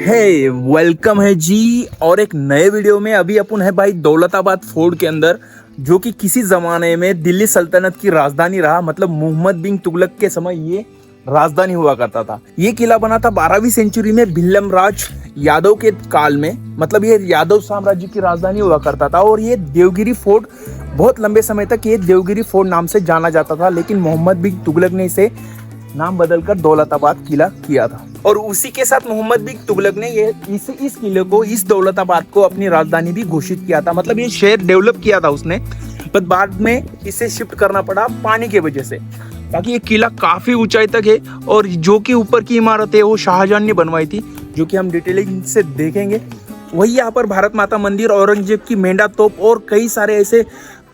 हे welcome है जी और एक नए वीडियो में। अभी अपन है भाई दौलताबाद फोर्ट के अंदर, जो कि किसी जमाने में दिल्ली सल्तनत की राजधानी रहा। मतलब मोहम्मद बिन तुगलक के समय ये राजधानी हुआ करता था। ये किला बना था 12वीं सेंचुरी में भिल्लम राज यादव के काल में। मतलब ये यादव साम्राज्य की राजधानी हुआ करता था। और ये देवगिरी फोर्ट बहुत लंबे समय तक ये देवगिरी फोर्ट नाम से जाना जाता था, लेकिन मोहम्मद बिन तुगलक ने इसे नाम बदलकर दौलताबाद किला किया था। और उसी के साथ मोहम्मद बिन तुगलक ने इस किले को, इस दौलताबाद को अपनी राजधानी भी घोषित किया था। मतलब ये शहर डेवलप किया था उसने, पर बाद में इसे शिफ्ट करना पड़ा पानी के वजह से। ताकि ये किला काफी ऊंचाई तक है और जो कि ऊपर की इमारत है वो शाहजहां ने बनवाई थी, जो कि हम डिटेलिंग से देखेंगे। वही यहाँ पर भारत माता मंदिर, औरंगजेब की मेंढा तोप और कई सारे ऐसे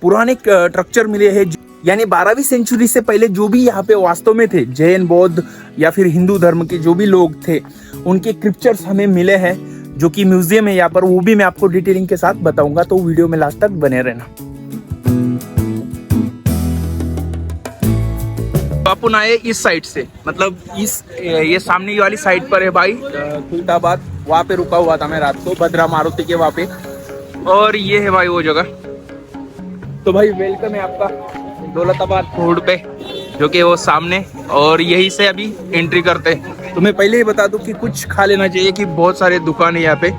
पुराने स्ट्रक्चर मिले हैं। यानी 12वीं सेंचुरी से पहले जो भी यहाँ पे वास्तव में थे, जैन, बौद्ध या फिर हिंदू धर्म के जो भी लोग थे, उनके स्क्रिप्चर्स हमें मिले हैं, जो कि म्यूजियम है यहाँ पर। वो भी मैं आपको डिटेलिंग के साथ बताऊंगा, तो वीडियो में लास्ट तक बने रहना। अपन आए इस साइड से, मतलब ये सामने वाली साइड पर है भाई खुलदाबाद। वहाँ पे रुका हुआ था मैं रात को, भद्रा मारुति के वहाँ पे। और ये है भाई वो जगह। तो भाई वेलकम है आपका दौलताबाद फोर्ट पे, जो कि वो सामने। और यही से अभी एंट्री करते हैं। तो मैं पहले ही बता दूं कि कुछ खा लेना चाहिए, कि बहुत सारे दुकान है यहाँ पे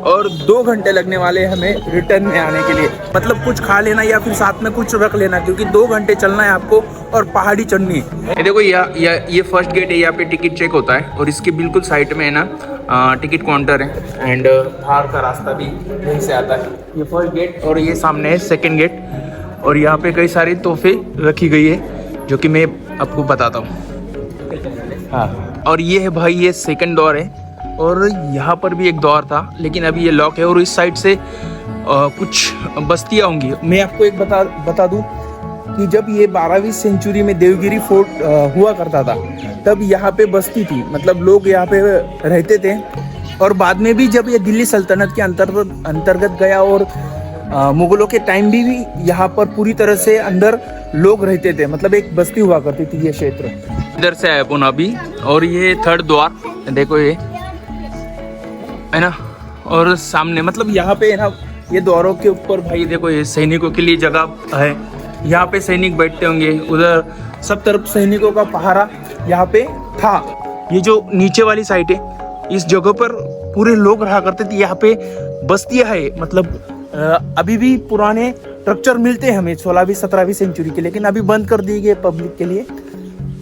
और 2 घंटे लगने वाले हमें रिटर्न में आने के लिए। मतलब कुछ खा लेना या फिर साथ में कुछ रख लेना, क्योंकि 2 घंटे चलना है आपको और पहाड़ी चढ़नी है। ये देखो ये फर्स्ट गेट है, यहाँ पे टिकट चेक होता है। और इसके बिल्कुल साइड में है ना टिकट काउंटर है। एंड बाहर का रास्ता भी यहीं से आता है। ये फर्स्ट गेट और ये सामने है सेकेंड गेट। और यहाँ पे कई सारी तोहफे रखी गई है, जो कि मैं आपको बताता हूँ। हाँ, और ये है भाई ये सेकंड डोर है। और यहाँ पर भी एक डोर था, लेकिन अभी ये लॉक है। और इस साइड से कुछ बस्तियाँ होंगी। मैं आपको एक बता दूँ कि जब ये 12वीं सेंचुरी में देवगिरी फोर्ट हुआ करता था, तब यहाँ पे बस्ती थी। मतलब लोग यहाँ पे रहते थे। और बाद में भी जब ये दिल्ली सल्तनत के अंतर्गत गया और मुगलों के टाइम भी यहाँ पर पूरी तरह से अंदर लोग रहते थे। मतलब एक बस्ती हुआ करती थी ये क्षेत्र। इधर से आए अपन अभी। और ये थर्ड द्वार देखो, ये है ना। और सामने मतलब यहाँ पे है ना, ये द्वारों के ऊपर भाई देखो, ये सैनिकों के लिए जगह है। यहाँ पे सैनिक बैठते होंगे। उधर सब तरफ सैनिकों का पहरा यहाँ पे था। ये जो नीचे वाली साइड है, इस जगह पर पूरे लोग रहा करते थे। यहाँ पे बस्तियाँ है। मतलब अभी भी पुराने स्ट्रक्चर मिलते हैं हमें 16वीं 17वीं सेंचुरी के, लेकिन अभी बंद कर दिए गए पब्लिक के लिए।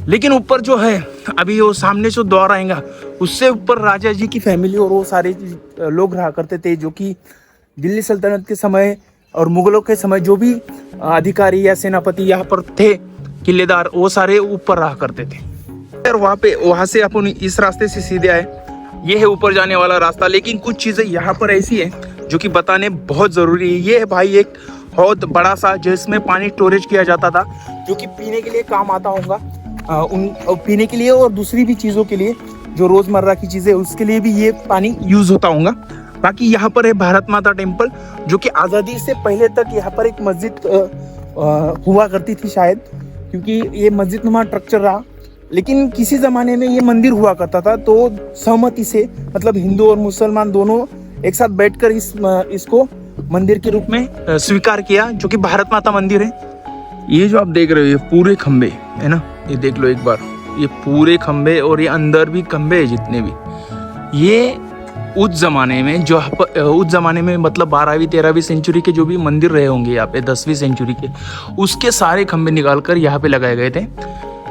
लेकिन ऊपर जो है अभी वो सामने जो द्वार आएगा, उससे ऊपर राजा जी की फैमिली और वो सारे लोग रहा करते थे, जो कि दिल्ली सल्तनत के समय और मुगलों के समय जो भी अधिकारी या सेनापति यहाँ पर थे, किलेदार, वो सारे ऊपर रहा करते थे। और वहाँ से अपन इस रास्ते से सीधे आए। ये है ऊपर जाने वाला रास्ता। लेकिन कुछ चीज़ें यहाँ पर ऐसी है जो कि बताने बहुत ज़रूरी है। ये है भाई एक बहुत बड़ा सा, जिसमें पानी स्टोरेज किया जाता था, जो कि पीने के लिए काम आता होगा। पीने के लिए और दूसरी भी चीज़ों के लिए, जो रोज़मर्रा की चीज़ें, उसके लिए भी ये पानी यूज़ होता होगा। बाकी यहाँ पर है भारत माता टेम्पल, जो कि आज़ादी से पहले तक यहाँ पर एक मस्जिद हुआ करती थी शायद, क्योंकि ये मस्जिद नुमा स्ट्रक्चर रहा। लेकिन किसी ज़माने में ये मंदिर हुआ करता था, तो सहमति से मतलब हिंदू और मुसलमान दोनों एक साथ बैठकर इसको मंदिर के रूप में स्वीकार किया, जो कि भारत माता मंदिर है। ये जो आप देख रहे हो, ये पूरे खंबे है ना, ये देख लो एक बार, ये पूरे खंबे और ये अंदर भी खंबे है जितने भी। ये उस जमाने में मतलब 12वीं 13वीं सेंचुरी के जो भी मंदिर रहे होंगे यहाँ पे, 10वीं सेंचुरी के, उसके सारे खंबे निकाल कर यहाँ पे लगाए गए थे।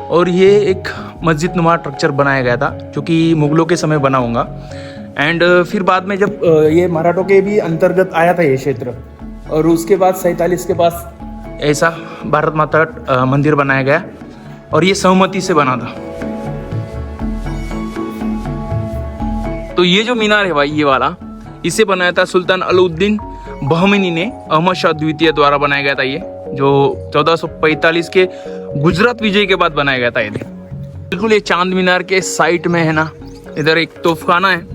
और ये एक मस्जिद नुमा स्ट्रक्चर बनाया गया था, जो कि मुगलों के समय बना होगा। एंड फिर बाद में जब ये मराठों के भी अंतर्गत आया था ये क्षेत्र, और उसके बाद 47 के पास ऐसा भारत माता मंदिर बनाया गया। और ये सहमति से बना था। तो ये जो मीनार है भाई, ये वाला, इसे बनाया था सुल्तान अलाउद्दीन बहमनी ने, अहमद शाह द्वितीय द्वारा बनाया गया था। ये जो 1445 के गुजरात विजय के बाद बनाया गया था। ये बिल्कुल ये चांद मीनार के साइड में है ना, इधर एक तोफखाना है,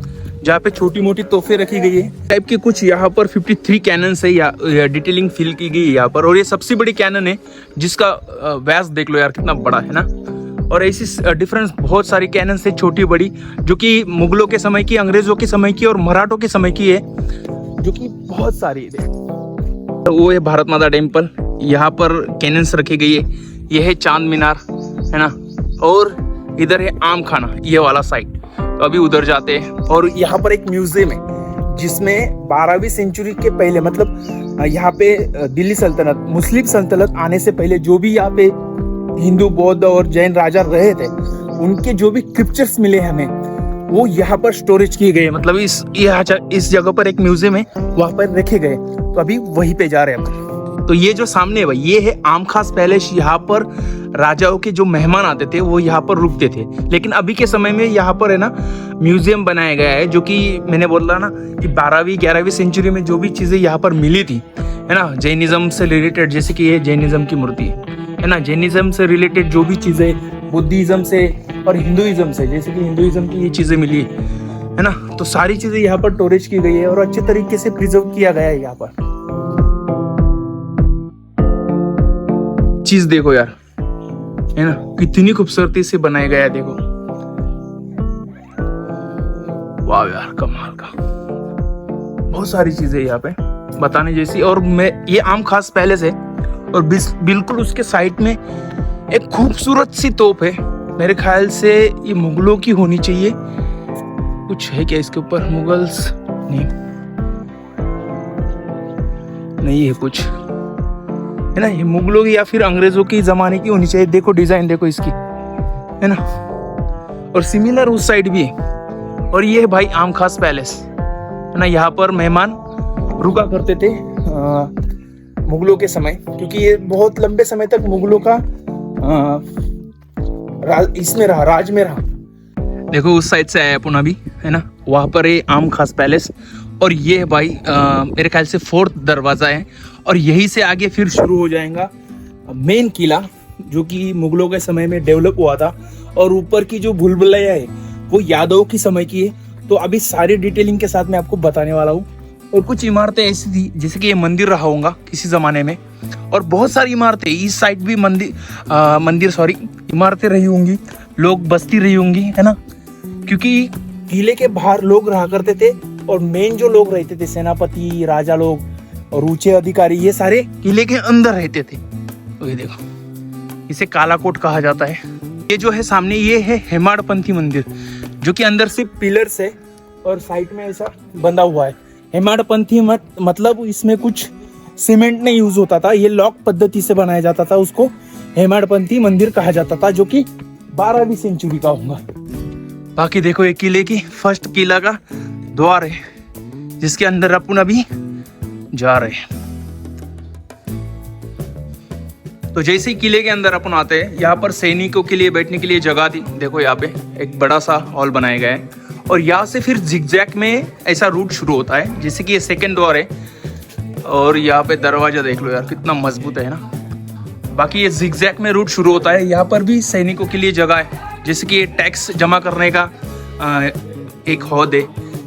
जहाँ पे छोटी मोटी तोहफे रखी गई है टाइप के कुछ। यहाँ पर 53 कैनन है, या डिटेलिंग फिल की गई है यहाँ पर। और ये सबसे बड़ी कैनन है, जिसका व्यास देख लो यार कितना बड़ा है ना। और ऐसी डिफरेंस बहुत सारी कैनन से छोटी बड़ी, जो कि मुगलों के समय की, अंग्रेजों के समय की और मराठों के समय की है, जो कि बहुत सारी है। तो वो है भारत माता टेम्पल, यहाँ पर कैनन्स रखी गई है। ये है चांद मीनार, है ना, और इधर है आम खाना, ये वाला साइड। तो अभी उधर जाते हैं। और यहाँ पर एक म्यूजियम है जिसमें 12वीं सेंचुरी के पहले, मतलब यहाँ पे दिल्ली सल्तनत, मुस्लिम सल्तनत आने से पहले जो भी यहाँ पे हिंदू, बौद्ध और जैन राजा रहे थे, उनके जो भी स्क्रिप्चर्स मिले हमें, वो यहाँ पर स्टोरेज किए गए। मतलब इस जगह पर एक म्यूजियम है, वहाँ पर रखे गए। तो अभी वहीं पे जा रहे हैं हम। तो ये जो सामने है भाई, ये है आम खास पैलेस। यहाँ पर राजाओं के जो मेहमान आते थे वो यहाँ पर रुकते थे। लेकिन अभी के समय में यहाँ पर है ना म्यूजियम बनाया गया है, जो कि मैंने बोला ना कि 12वीं 11वीं सेंचुरी में जो भी चीजें यहाँ पर मिली थी, है ना, जैनिज्म से रिलेटेड, जैसे कि ये जैनिज्म की मूर्ति है ना, जैनिज्म से रिलेटेड जो भी चीजें, बुद्धिज्म से और हिंदुइज्म से, जैसे कि हिंदुइज्म की ये चीजें मिली है ना, तो सारी चीजें यहाँ पर स्टोरेज की गई है और अच्छे तरीके से प्रिजर्व किया गया है। यहाँ पर चीज देखो यार, है ना, कितनी खूबसूरती से बनाया गया है, देखो, वाह यार, कमाल का। बहुत सारी चीजें यहाँ पे बताने जैसी। और मैं, ये आम खास पैलेस है और बिल्कुल उसके साइड में एक खूबसूरत सी तोप है। मेरे ख्याल से ये मुगलों की होनी चाहिए। कुछ है क्या इसके ऊपर? मुगल्स नहीं है कुछ, है ना, ये मुगलों की या फिर अंग्रेजों की जमाने की होनी चाहिए। देखो डिजाइन देखो इसकी, है ना, और सिमिलर उस साइड भी है। और ये है भाई आम खास पैलेस, है ना, यहाँ पर मेहमान रुका करते थे मुगलों के समय, क्योंकि ये बहुत लंबे समय तक मुगलों का इसमें रहा, राज में रहा। देखो उस साइड से आया अपन अभी, है ना, वहाँ पर है आम खास पैलेस। और ये है भाई मेरे ख्याल से 4th दरवाजा है। और यहीं से आगे फिर शुरू हो जाएगा मेन किला, जो कि मुगलों के समय में डेवलप हुआ था। और ऊपर की जो भूलभुलैया है वो यादवों की समय की है। तो अभी सारी डिटेलिंग के साथ मैं आपको बताने वाला हूँ। और कुछ इमारतें ऐसी थी जैसे कि ये मंदिर रहा होगा किसी जमाने में, और बहुत सारी इमारतें इस साइड भी इमारतें रही होंगी, लोग बस्ती रही होंगी, है ना, क्योंकि किले के बाहर लोग रहा करते थे। और मेन जो लोग रहते थे, सेनापति, राजा लोग और ऊंचे अधिकारी, ये सारे किले के अंदर रहते थे। तो ये देखो, इसे कालाकोट कहा जाता है। ये जो है सामने, ये है हेमाडपंथी मंदिर, जो कि अंदर से पिलर्स है और साइड में ऐसा बंधा हुआ है। हेमाडपंथी मतलब इसमें कुछ सीमेंट नहीं यूज होता था, ये लॉक पद्धति से बनाया जाता था। उसको हेमाडपंथी मंदिर कहा जाता था, जो कि 12वीं सेंचुरी का होगा। बाकी देखो, ये किले की फर्स्ट किला का द्वार है, जिसके अंदर अपन अभी जा रहे हैं। तो जैसे ही किले के अंदर अपन आते हैं, यहाँ पर सैनिकों के लिए बैठने के लिए जगह थी। देखो यहाँ पे एक बड़ा सा हॉल बनाया गया है। और यहाँ से फिर जिगजैग में ऐसा रूट शुरू होता है, जैसे कि ये 2nd द्वार है। और यहाँ पे दरवाजा देख लो यार, कितना मजबूत है ना। बाकी ये जिगजैग में रूट शुरू होता है। यहाँ पर भी सैनिकों के लिए जगह है, जैसे कि ये टैक्स जमा करने का एक हौद है,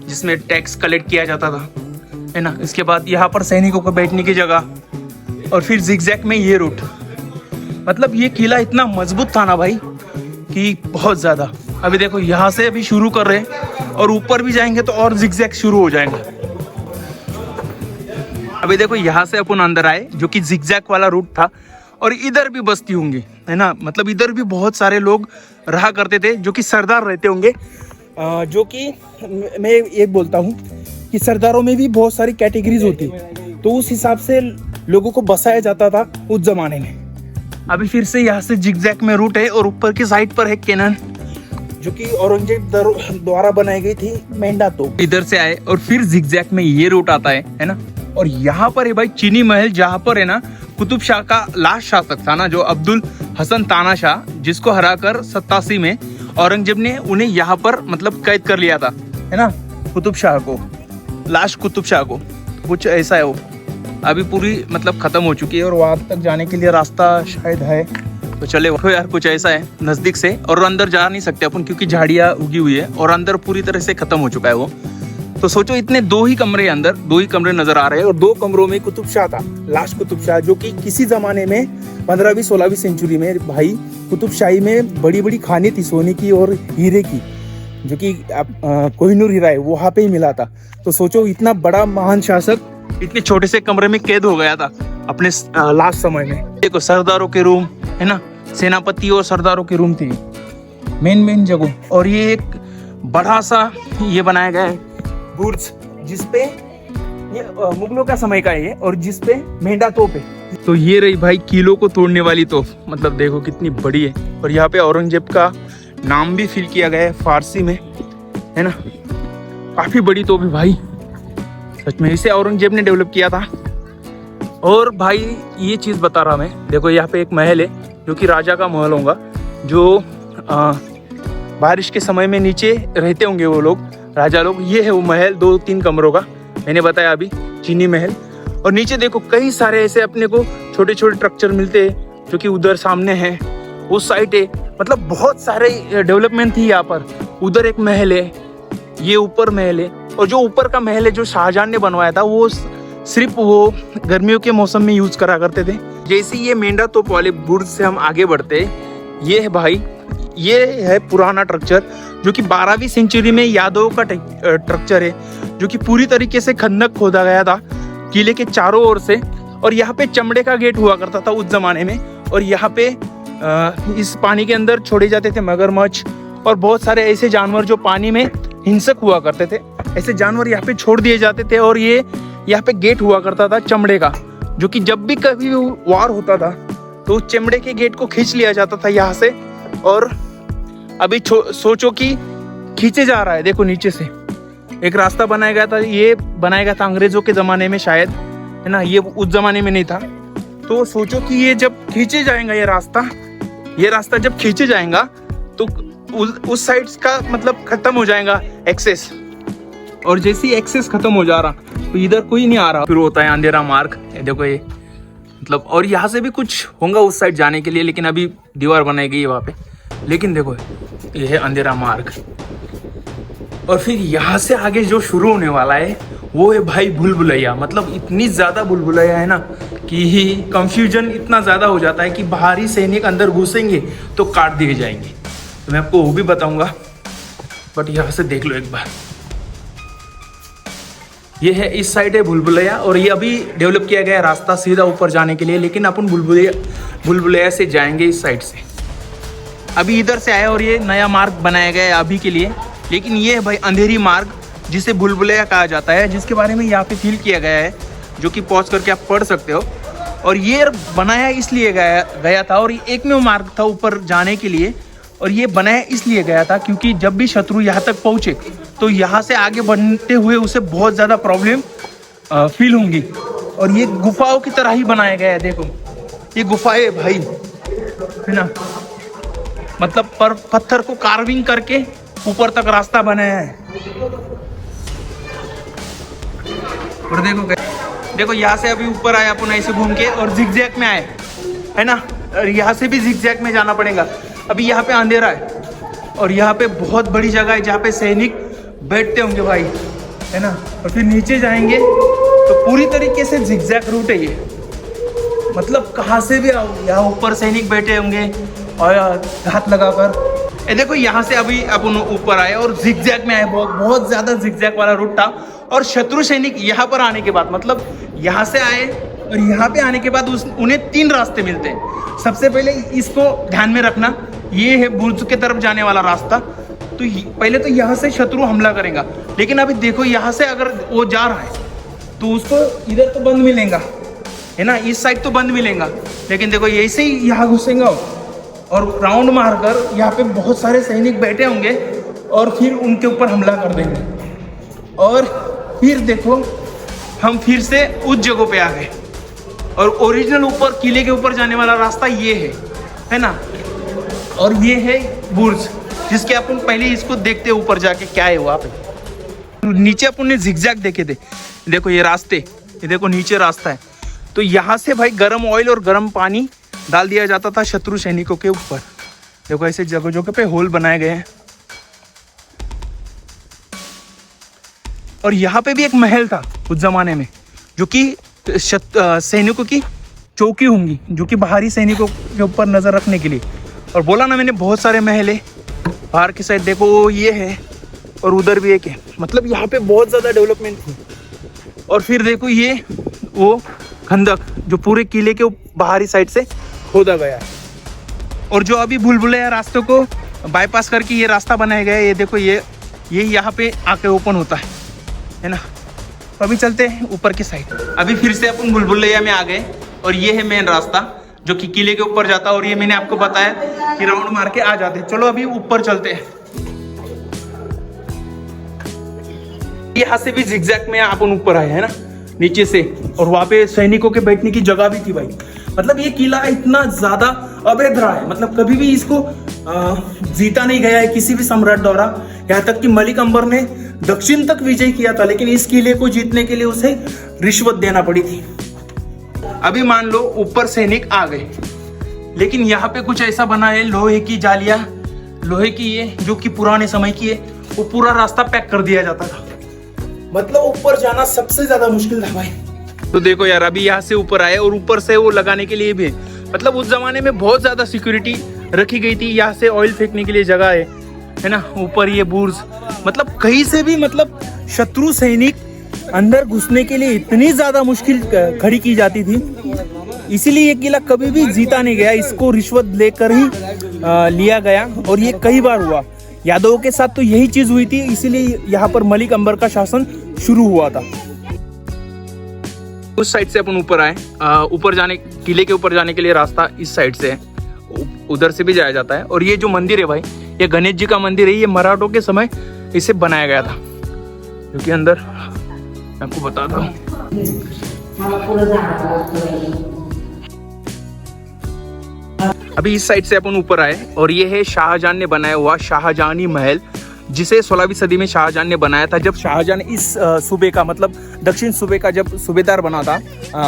जिसमें टैक्स कलेक्ट किया जाता था, है ना। इसके बाद यहाँ पर सैनिकों को बैठने की जगह, और फिर जिगजैग में ये रूट। मतलब ये किला इतना मजबूत था ना भाई कि बहुत ज़्यादा। अभी देखो यहाँ से अभी शुरू कर रहे हैं और ऊपर भी जाएंगे तो और जिगजैग शुरू हो जाएंगे। अभी देखो यहाँ से अपन अंदर आए, जो कि जिगजैग वाला रूट था। और इधर भी बस्ती होंगी, है ना, मतलब इधर भी बहुत सारे लोग रहा करते थे, जो कि सरदार रहते होंगे। जो कि मैं ये बोलता हूँ कि सरदारों में भी बहुत सारी कैटेगरीज होती, तो उस हिसाब से लोगों को बसाया जाता था उस जमाने में। अभी फिर से यहाँ से जिगजैग में रूट है और ऊपर की साइड पर है कैनन, जो कि औरंगजेब द्वारा बनाई गई थी मेंढा तोप। इधर से आए और फिर जिगजैग में ये रूट आता है ना। और यहाँ पर है भाई चीनी महल, जहाँ पर है ना कुतुब शाह का लास्ट शासक था ना, जो अब्दुल हसन तानाशाह, जिसको हराकर 87 में औरंगजेब ने उन्हें यहाँ पर मतलब कैद कर लिया था, है ना, कुतुब शाह को, लास्ट कुतुब शाह को। कुछ ऐसा है वो। अभी पूरी मतलब खत्म हो चुकी है और वहाँ तक जाने के लिए रास्ता शायद है, तो चले वो यार। कुछ ऐसा है नजदीक से, और अंदर जा नहीं सकते अपन क्योंकि झाड़ियाँ उगी हुई है और अंदर पूरी तरह से खत्म हो चुका है वो। तो सोचो इतने दो ही कमरे अंदर, दो ही कमरे नजर आ रहे हैं और दो कमरों में कुतुब शाह था, लास्ट कुतुब शाह, जो कि किसी जमाने में 15वीं 16वीं सेंचुरी में भाई कुतुब शाही में बड़ी बड़ी खानें थी सोने की और हीरे की, जो कि कोहिनूर हीरा है, वहां पे ही मिला था। तो सोचो इतना बड़ा महान शासक इतने छोटे से कमरे में कैद हो गया था अपने लास्ट समय में। देखो सरदारों के रूम है ना, सेनापति और सरदारों के रूम थी मेन जगह। और ये एक बड़ा सा ये बनाया गया है बुर्ज, जिसपे ये मुगलों का समय का है और जिसपे मेंढा तोप है। तो ये रही भाई किलो को तोड़ने वाली तोप, मतलब देखो कितनी बड़ी है। और यहाँ पे औरंगजेब का नाम भी फिल किया गया है फारसी में, है ना। काफी बड़ी तोप है भाई, सच में इसे औरंगजेब ने डेवलप किया था। और भाई ये चीज बता रहा मैं, देखो यहाँ पे एक महल है जो कि राजा का महल होगा, जो बारिश के समय में नीचे रहते होंगे वो लोग, राजा लोग। ये है वो महल 2-3 कमरों का, मैंने बताया अभी, चीनी महल। और नीचे देखो कई सारे ऐसे अपने को छोटे छोटे स्ट्रक्चर मिलते हैं, जो कि उधर सामने है, उस साइड है, मतलब बहुत सारे डेवलपमेंट थी यहाँ पर। उधर एक महल है, ये ऊपर महल है। और जो ऊपर का महल है जो शाहजहां ने बनवाया था, वो सिर्फ वो गर्मियों के मौसम में यूज करा करते थे। जैसे ये मेंढा तोप वाले बुर्ज से हम आगे बढ़ते हैं, ये है भाई, ये है पुराना स्ट्रक्चर, जो कि 12वीं सेंचुरी में यादवों का स्ट्रक्चर है, जो कि पूरी तरीके से खंदक खोदा गया था किले के चारों ओर से। और यहाँ पे चमड़े का गेट हुआ करता था उस जमाने में। और यहाँ पे इस पानी के अंदर छोड़े जाते थे मगरमच्छ और बहुत सारे ऐसे जानवर जो पानी में हिंसक हुआ करते थे, ऐसे जानवर यहाँ पे छोड़ दिए जाते थे। और ये यहाँ पे गेट हुआ करता था चमड़े का, जो कि जब भी कभी वार होता था तो चमड़े के गेट को खींच लिया जाता था यहाँ से। और अभी सोचो कि खींचे जा रहा है, देखो नीचे से एक रास्ता बनाया गया था, ये बनाया गया था अंग्रेजों के जमाने में शायद, है ना, ये उस जमाने में नहीं था। तो सोचो कि ये जब खींचे जाएगा ये रास्ता जब खींचे जाएगा तो उस साइड का मतलब खत्म हो जाएगा एक्सेस। और जैसे ही एक्सेस खत्म हो जा रहा तो इधर कोई नहीं आ रहा, फिर होता है अंधेरा मार्ग। देखो ये मतलब, और यहाँ से भी कुछ होगा उस साइड जाने के लिए, लेकिन अभी दीवार बनाई गई है वहाँ पे। लेकिन देखो ये है अंधेरा मार्ग। और फिर यहाँ से आगे जो शुरू होने वाला है वो है भाई भूल-भुलैया। मतलब इतनी ज़्यादा भूल-भुलैया है ना कि कंफ्यूजन इतना ज़्यादा हो जाता है कि बाहरी सैनिक अंदर घुसेंगे तो काट दिए जाएंगे। तो मैं आपको वो भी बताऊंगा, बट यहाँ से देख लो एक बार। ये है, इस साइड है भूल-भुलैया, और ये अभी डेवलप किया गया है रास्ता सीधा ऊपर जाने के लिए। लेकिन अपन भूल-भुलैया से जाएंगे इस साइड से। अभी इधर से आया और ये नया मार्ग बनाया गया है अभी के लिए। लेकिन ये है भाई अंधेरी मार्ग, जिसे भूल-भुलैया कहा जाता है, जिसके बारे में यहाँ पे फील किया गया है, जो कि पॉज करके आप पढ़ सकते हो। और ये बनाया इसलिए गया था, और एक में वो मार्ग था ऊपर जाने के लिए, और ये बनाया इसलिए गया था क्योंकि जब भी शत्रु यहाँ तक पहुँचे तो यहाँ से आगे बढ़ते हुए उसे बहुत ज़्यादा प्रॉब्लम फील होंगी। और ये गुफाओं की तरह ही बनाया गया है, देखो ये गुफाएं भाई, है ना, मतलब पत्थर को कार्विंग करके ऊपर तक रास्ता बनाया है। और देखो यहाँ से अभी ऊपर आए अपन ऐसे घूम के, और जिगजैग में आए, है ना, और यहाँ से भी जिगजैग में जाना पड़ेगा। अभी यहाँ पे अंधेरा है और यहाँ पे बहुत बड़ी जगह है जहाँ पे सैनिक बैठते होंगे भाई, है ना। और फिर नीचे जाएंगे तो पूरी तरीके से जिगजैग रूट है ये, मतलब कहाँ से भी आओ, यहाँ ऊपर सैनिक बैठे होंगे और हाथ लगाकर। ये देखो यहाँ से अभी अपन ऊपर आए और जिगजैग में आए, बहुत ज़्यादा जिगजैग वाला रूट था। और शत्रु सैनिक यहाँ पर आने के बाद, मतलब यहाँ से आए और यहाँ पे आने के बाद उन्हें 3 रास्ते मिलते हैं। सबसे पहले इसको ध्यान में रखना, ये है बुर्ज के तरफ जाने वाला रास्ता। तो पहले तो यहाँ से शत्रु हमला करेगा, लेकिन अभी देखो यहाँ से अगर वो जा रहा है तो उसको इधर तो बंद मिलेगा, है ना, इस साइड तो बंद मिलेगा। लेकिन देखो ऐसे ही यहाँ घुसेंगे और राउंड मारकर यहाँ पे बहुत सारे सैनिक बैठे होंगे और फिर उनके ऊपर हमला कर देंगे। और फिर देखो हम फिर से उस जगह पे आ गए, और ओरिजिनल ऊपर किले के ऊपर जाने वाला रास्ता ये है ना। और ये है बुर्ज, जिसके अपन पहले इसको देखते हैं ऊपर जाके क्या है वहाँ पे। नीचे अपन ने जिगजैग देखे थे, देखो ये रास्ते, ये देखो नीचे रास्ता है। तो यहाँ से भाई गर्म ऑयल और गर्म पानी डाल दिया जाता था शत्रु सैनिकों के ऊपर। देखो ऐसे जगह जगह पे होल बनाए गए हैं। और यहाँ पे भी एक महल था उस जमाने में, जो कि सैनिकों की चौकी होंगी, जो कि बाहरी सैनिकों के ऊपर नजर रखने के लिए। और बोला ना मैंने, बहुत सारे महल है। बाहर की साइड देखो ये है और उधर भी एक है, मतलब यहाँ पे बहुत ज़्यादा डेवलपमेंट थी। और फिर देखो ये वो खंदक जो पूरे किले के बाहरी साइड से खोदा गया है। और जो अभी भूलभुलैया रास्तों को बाईपास करके ये रास्ता बनाया गया है, ये देखो ये यहाँ पे आके ओपन होता है ना। तो अभी चलते हैं ऊपर की साइड। अभी फिर से अपन भूलभुलैया में आ गए और ये है मेन रास्ता जो कि किले के ऊपर जाता है। और ये मैंने आपको बताया कि राउंड मार के आ जाते हैं। चलो अभी ऊपर चलते हैं। यहाँ से भी जिगजैग में अपन ऊपर आए हैं ना, नीचे से। और वहाँ पे सैनिकों के बैठने की जगह भी थी भाई। मतलब ये किला इतना ज्यादा अवैध रहा है, मतलब कभी भी इसको जीता नहीं गया है किसी भी सम्राट द्वारा। यहाँ तक कि मलिक अंबर ने दक्षिण तक विजय किया था, लेकिन इस किले को जीतने के लिए उसे रिश्वत देना पड़ी थी। अभी मान लो ऊपर सैनिक आ गए, लेकिन यहाँ पे कुछ ऐसा बना है, लोहे की जालियां, लोहे की ये जो कि पुराने समय की है, वो पूरा रास्ता पैक कर दिया जाता था। मतलब ऊपर जाना सबसे ज्यादा मुश्किल था भाई। तो देखो यार, अभी यहाँ से ऊपर आए और ऊपर से वो लगाने के लिए भी, मतलब उस जमाने में बहुत ज्यादा सिक्योरिटी रखी गई थी। यहाँ से ऑयल फेंकने के लिए जगह है ना। ऊपर ये बुर्ज, मतलब कहीं से भी मतलब शत्रु सैनिक अंदर घुसने के लिए इतनी ज्यादा मुश्किल खड़ी की जाती थी। इसीलिए ये किला कभी भी जीता नहीं गया, इसको रिश्वत लेकर ही लिया गया। और ये कई बार हुआ। यादवों के साथ तो यही चीज हुई थी, इसीलिए यहाँ पर मलिक अंबर का शासन शुरू हुआ था। उस साइड से अपन ऊपर आए। ऊपर जाने, किले के ऊपर जाने के लिए रास्ता इस साइड से है, उधर से भी जाया जाता है। और ये जो मंदिर है भाई, ये गणेश जी का मंदिर है। ये मराठों के समय इसे बनाया गया था, क्योंकि अंदर मैं आपको बताता हूँ। अभी इस साइड से अपन ऊपर आए और ये है शाहजहां ने बनाया हुआ शाहजहानी महल, जिसे 16वीं सदी में शाहजहां ने बनाया था। जब शाहजहां इस सूबे का, मतलब दक्षिण सूबे का जब सूबेदार बना था,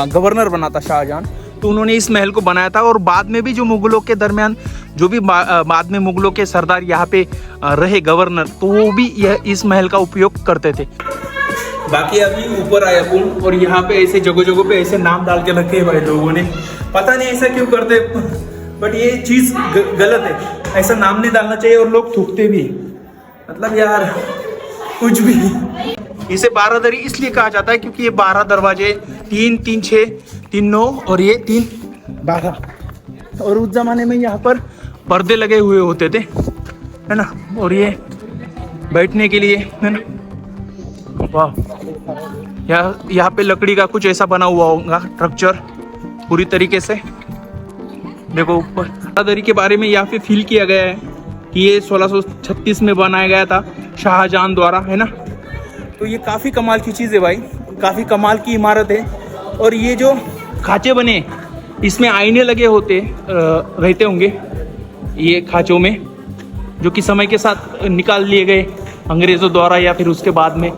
गवर्नर बना था शाहजहां, तो उन्होंने इस महल को बनाया था। और बाद में भी जो मुगलों के दरमियान जो भी बाद में मुगलों के सरदार यहाँ पे रहे गवर्नर, तो वो भी यह इस महल का उपयोग करते थे। बाकी अभी ऊपर आए अपन और यहाँ पे ऐसे जगह जगह पे ऐसे नाम डाल के रखे भाई लोगों ने। पता नहीं ऐसा क्यों करते, बट ये चीज गलत है। ऐसा नाम नहीं डालना चाहिए और लोग थूकते भी, मतलब यार कुछ भी। इसे 12 दरी इसलिए कहा जाता है क्योंकि ये 12 दरवाजे, 3, 3, 6, 3, 9 और ये 3, 12। और उस जमाने में यहाँ पर पर्दे लगे हुए होते थे, है ना। और ये बैठने के लिए, है ना। वाह, यहाँ पे लकड़ी का कुछ ऐसा बना हुआ होगा स्ट्रक्चर पूरी तरीके से। देखो ऊपर दरी के बारे में यहाँ पे फील किया गया है कि ये 1636 में बनाया गया था शाहजहां द्वारा, है ना। तो ये काफ़ी कमाल की चीज़ है भाई, काफ़ी कमाल की इमारत है। और ये जो खांचे बने, इसमें आईने लगे रहते होंगे ये खांचों में, जो कि समय के साथ निकाल लिए गए अंग्रेज़ों द्वारा या फिर उसके बाद में।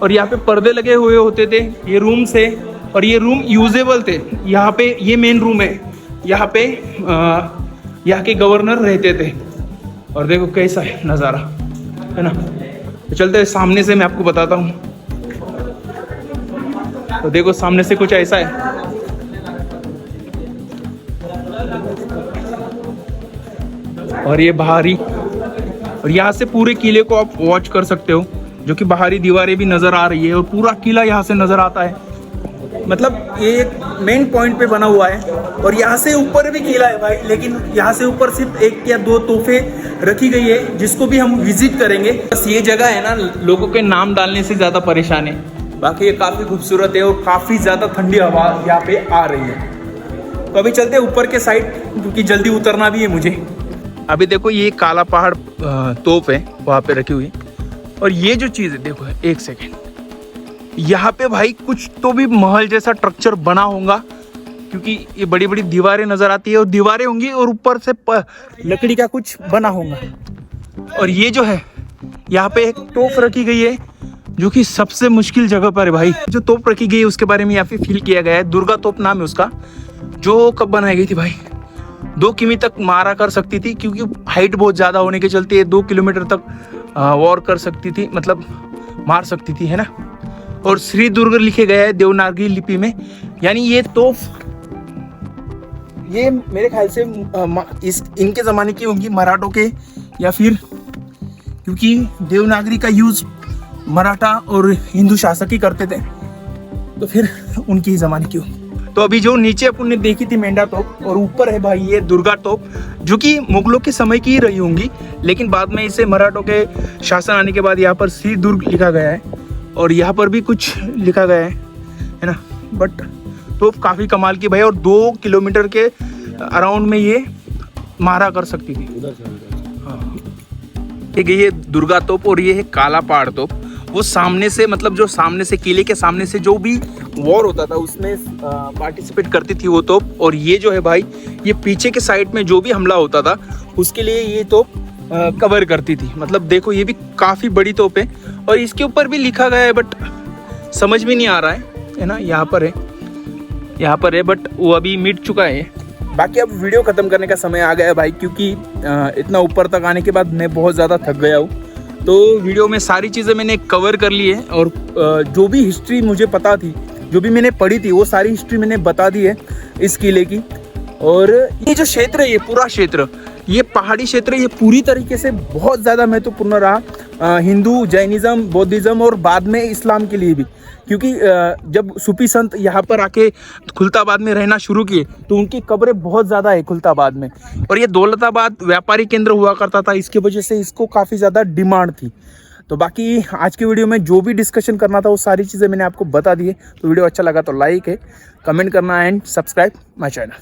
और यहाँ पे पर्दे लगे हुए होते थे, ये रूम से। और ये रूम यूजेबल थे। यहाँ पे ये मेन रूम है, यहाँ पे यहाँ के गवर्नर रहते थे। और देखो कैसा है नज़ारा, है ना। तो चलते हैं सामने से, मैं आपको बताता हूँ। तो देखो सामने से कुछ ऐसा है। और ये बाहरी, और यहाँ से पूरे किले को आप वॉच कर सकते हो, जो कि बाहरी दीवारें भी नज़र आ रही है और पूरा किला यहाँ से नज़र आता है। मतलब ये एक मेन पॉइंट पे बना हुआ है। और यहाँ से ऊपर भी किला है भाई, लेकिन यहाँ से ऊपर सिर्फ 1 या 2 तोहफे रखी गई है, जिसको भी हम विजिट करेंगे। बस ये जगह है ना, लोगों के नाम डालने से ज़्यादा परेशान है। बाकी ये काफ़ी खूबसूरत है और काफ़ी ज़्यादा ठंडी हवा यहाँ पे आ रही है। तो अभी चलते हैं ऊपर के साइड, क्योंकि जल्दी उतरना भी है मुझे। अभी देखो ये काला पहाड़ तोप है वहाँ पे रखी हुई। और ये जो चीज़ है, देखो 1 सेकेंड, यहाँ पे भाई कुछ तो भी महल जैसा स्ट्रक्चर बना होगा, क्योंकि ये बड़ी बड़ी दीवारें नजर आती है और दीवारें होंगी और ऊपर से लकड़ी का कुछ बना होगा। और ये जो है, यहाँ पे एक तोप रखी गई है, जो कि सबसे मुश्किल जगह पर है भाई। जो तोप रखी गई है उसके बारे में यहाँ पे फील किया गया है, दुर्गा तोप नाम है उसका, जो कब बनाई गई थी भाई, 2 किमी तक मारा कर सकती थी, क्योंकि हाइट बहुत ज़्यादा होने के चलते 2 किलोमीटर तक वॉर कर सकती थी, मतलब मार सकती थी, है ना। और श्री दुर्ग लिखे गए हैं देवनागरी लिपि में, यानी ये तोप ये मेरे ख्याल से इनके ज़माने की होंगी, मराठों के, या फिर क्योंकि देवनागरी का यूज़ मराठा और हिंदू शासक ही करते थे, तो फिर उनकी ही ज़माने की होंगी। तो अभी जो नीचे अपन ने देखी थी मेंढा तोप, और ऊपर है भाई ये दुर्गा तोप, जो कि मुगलों के समय की ही रही होंगी, लेकिन बाद में इसे मराठों के शासन आने के बाद यहाँ पर श्री दुर्ग लिखा गया है, और यहाँ पर भी कुछ लिखा गया है ना। बट तोप काफ़ी कमाल की भाई, और 2 किलोमीटर के अराउंड में ये मारा कर सकती थी। हाँ, ठीक है, ये दुर्गा तोप और ये है काला पहाड़ तोप। वो सामने से, मतलब जो सामने से किले के सामने से जो भी वॉर होता था उसमें पार्टिसिपेट करती थी वो तोप। और ये जो है भाई, ये पीछे के साइड में जो भी हमला होता था उसके लिए ये तोप कवर करती थी। मतलब देखो, ये भी काफ़ी बड़ी तोप है, और इसके ऊपर भी लिखा गया है, बट समझ में नहीं आ रहा है ना। यहाँ पर है, बट वो अभी मिट चुका है। बाकी अब वीडियो ख़त्म करने का समय आ गया है भाई, क्योंकि इतना ऊपर तक आने के बाद मैं बहुत ज़्यादा थक गया हूँ। तो वीडियो में सारी चीज़ें मैंने कवर कर ली है, और जो भी हिस्ट्री मुझे पता थी, जो भी मैंने पढ़ी थी, वो सारी हिस्ट्री मैंने बता दी है इस किले की। और ये जो क्षेत्र है, ये पूरा क्षेत्र, ये पहाड़ी क्षेत्र, ये पूरी तरीके से बहुत ज़्यादा महत्वपूर्ण रहा हिंदू, जैनिज़्म, बौद्धिज़्म और बाद में इस्लाम के लिए भी। क्योंकि जब सूफी संत यहाँ पर आके खुलताबाद में रहना शुरू किए, तो उनकी कब्रें बहुत ज़्यादा है खुलताबाद में। और ये दौलताबाद व्यापारी केंद्र हुआ करता था, इसकी वजह से इसको काफ़ी ज़्यादा डिमांड थी। तो बाकी आज की वीडियो में जो भी डिस्कशन करना था वो सारी चीज़ें मैंने आपको बता दी है। तो वीडियो अच्छा लगा तो लाइक है, कमेंट करना एंड सब्सक्राइब माई चैनल।